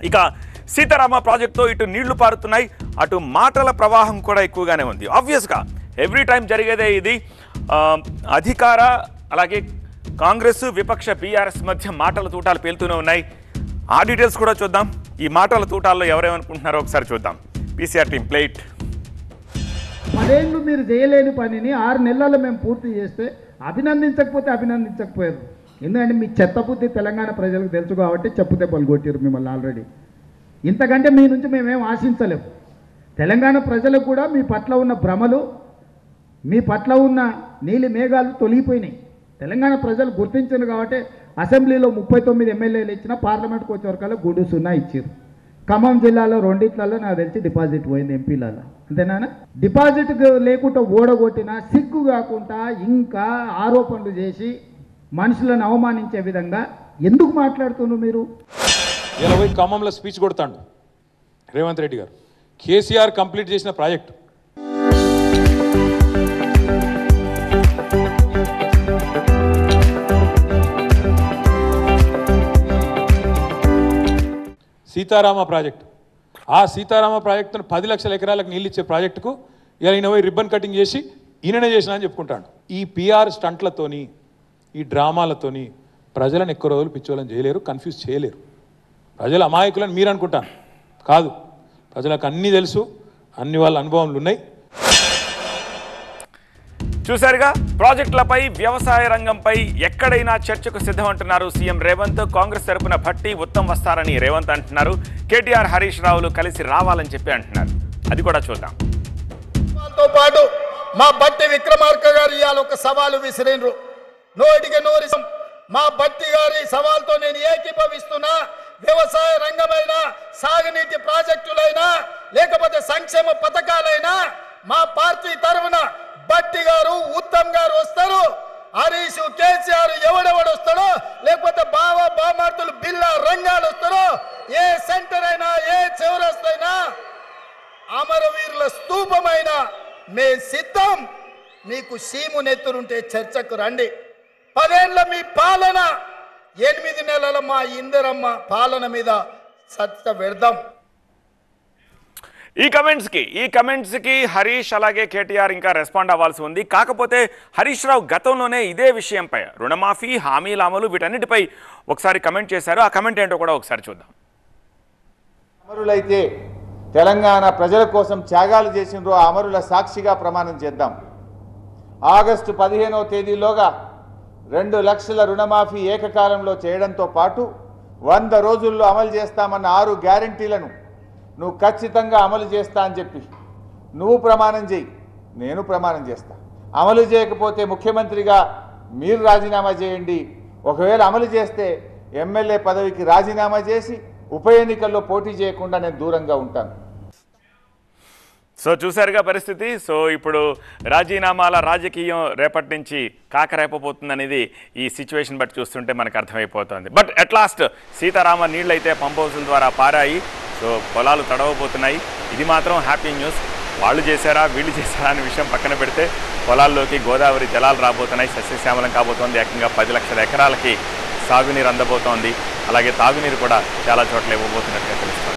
ఇక సీతారామ ప్రాజెక్టుతో ఇటు నీళ్లు పారుతున్నాయి, అటు మాటల ప్రవాహం కూడా ఎక్కువగానే ఉంది. ఆబ్వియస్గా ఎవ్రీ టైం జరిగేదే ఇది. అధికార అలాగే కాంగ్రెస్ విపక్ష బీఆర్ఎస్ మధ్య మాటల తూటాలు పేలుతూనే ఉన్నాయి. ఆ డీటెయిల్స్ కూడా చూద్దాం. ఈ మాటల తూటాల్లో ఎవరేమనుకుంటున్నారో ఒకసారి చూద్దాం. PCR team plate. 10 ఏళ్ళు మీరు చేయలేని పనిని 6 నెలల్లో మేము పూర్తి చేస్తే అభినందించకపోయారు. ఎందుకంటే మీ చెత్త బుద్ధి తెలంగాణ ప్రజలకు తెలుసు కాబట్టి చెప్పుతే పలుగొట్టారు మిమ్మల్ని ఆల్రెడీ. ఇంతకంటే మీ నుంచి మేమేం ఆశించలేము. తెలంగాణ ప్రజలకు కూడా మీ పట్ల ఉన్న భ్రమలు, మీ పట్ల ఉన్న నీలి మేఘాలు తొలగిపోయినాయి. తెలంగాణ ప్రజలు గుర్తించారు కాబట్టి అసెంబ్లీలో 39 ఎమ్మెల్యేలు ఇచ్చిన, పార్లమెంట్కి వచ్చే వరకల్లా గుడు 0 ఇచ్చారు. ఖమ్మం జిల్లాలో 2 నాకు తెలిసి డిపాజిట్ పోయింది ఎంపీలలో. అంతేనా? డిపాజిట్ లేకుండా ఓడగొట్టినా సిగ్గు కాకుండా ఇంకా ఆరోపణలు చేసి మనుషులను అవమానించే విధంగా ఎందుకు మాట్లాడుతున్నారు మీరు? 20 ఖమ్మంలో స్పీచ్ కొడతాడు రేవంత్ రెడ్డి గారు. కేసీఆర్ కంప్లీట్ చేసిన ప్రాజెక్టు సీతారామ ప్రాజెక్టు. ఆ సీతారామ ప్రాజెక్టును 10 లక్షల ఎకరాలకు నీళ్ళు ఇచ్చే ప్రాజెక్టుకు ఇలా ఈయన పోయి రిబ్బన్ కటింగ్ చేసి ఈయననే చేసిన అని చెప్పుకుంటాడు. ఈ పిఆర్ స్టంట్లతోని, ఈ డ్రామాలతోని ప్రజలను ఎక్కువ రోజులు పిచ్చోళ్ళని చేయలేరు, కన్ఫ్యూజ్ చేయలేరు. ప్రజలు అమాయకులని మీరు అనుకుంటాను కాదు. ప్రజలకు అన్నీ తెలుసు, అన్ని వాళ్ళ అనుభవాలు ఉన్నాయి. చూశారుగా, ప్రాజెక్టులపై, వ్యవసాయ రంగంపై ఎక్కడైనా చర్చకు సిద్ధమంటున్నారు సీఎం రేవంత్. కాంగ్రెస్ తరపున భట్టి, ఉత్తమ్ వస్తారని రేవంత్ అంటున్నారు. కేటీఆర్, హరీష్ రావులు కలిసి రావాలని చెప్పి అంటున్నారు. అది కూడా చూద్దాం. తో పాటు మా భట్టి విక్రమార్క గారు ఇవాళ ఒక సవాలు విసిరిండ్రు. నోటికి నోరిసం. మా భట్టి గారి సవాల్తో నేను ఏకీభవిస్తున్నా. వ్యవసాయ రంగమైనా, సాగునీటి ప్రాజెక్టులైనా, లేకపోతే సంక్షేమ పథకాలైనా మా పార్టీ తరఫున భట్టి గారు, ఉత్తమ్ గారు వస్తారు. హరీష్, కేసీఆర్ ఎవడెవడు వస్తాడో, లేకపోతే బామార్తులు బిల్లా రంగాలు వస్తారో, ఏ సెంటర్ అయినా, ఏ చౌరస్తైనా, అమరవీరుల స్తూపమైనా మే సిద్ధం. మీకు సీము నెత్తురుంటే చర్చకు రండి. 10 ఏళ్ల మీ పాలన, 8 నెలల మా ఇందిరమ్మ పాలన మీద చర్చ పెడదాం. ఈ కమెంట్స్కి హరీష్ అలాగే కేటీఆర్ ఇంకా రెస్పాండ్ అవ్వాల్సి ఉంది. కాకపోతే హరీష్ రావు గతంలోనే ఇదే విషయంపై, రుణమాఫీ, హామీల అమలు, వీటన్నిటిపై ఒకసారి కమెంట్ చేశారు. ఆ కమెంట్ ఏంటో కూడా ఒకసారి చూద్దాం. అమరులైతే తెలంగాణ ప్రజల కోసం త్యాగాలు చేసినరో ఆ అమరుల సాక్షిగా ప్రమాణం చేద్దాం. ఆగస్టు 15వ తేదీలోగా 2 లక్షల రుణమాఫీ ఏకకాలంలో చేయడంతో పాటు 100 రోజుల్లో అమలు చేస్తామన్న 6 గ్యారంటీలను నువ్వు ఖచ్చితంగా అమలు చేస్తా అని చెప్పి నువ్వు ప్రమాణం చేయి, నేను ప్రమాణం చేస్తా. అమలు చేయకపోతే ముఖ్యమంత్రిగా మీరు రాజీనామా చేయండి. ఒకవేళ అమలు చేస్తే ఎమ్మెల్యే పదవికి రాజీనామా చేసి ఉప ఎన్నికల్లో పోటీ చేయకుండా నేను దూరంగా ఉంటాను. సో చూసారుగా పరిస్థితి. సో ఇప్పుడు రాజీనామాల రాజకీయం రేపటి నుంచి కాకరేపబోతుందనేది ఈ సిచ్యువేషన్ బట్టి చూస్తుంటే మనకు అర్థమైపోతుంది. బట్ అట్ లాస్ట్ సీతారామ నీళ్ళు అయితే పంప్ హౌసుల ద్వారా పారాయి. సో పొలాలు తడవబోతున్నాయి. ఇది మాత్రం హ్యాపీ న్యూస్. వాళ్ళు చేశారా, వీళ్ళు చేశారా అనే విషయం పక్కన పెడితే పొలాల్లోకి గోదావరి జలాలు రాబోతున్నాయి. సస్యశ్యామలం కాబోతోంది. ఏకంగా 10 లక్షల ఎకరాలకి సాగునీరు అందబోతోంది. అలాగే తాగునీరు కూడా చాలా చోట్ల ఇవ్వబోతున్నట్టుగా తెలుస్తుంది.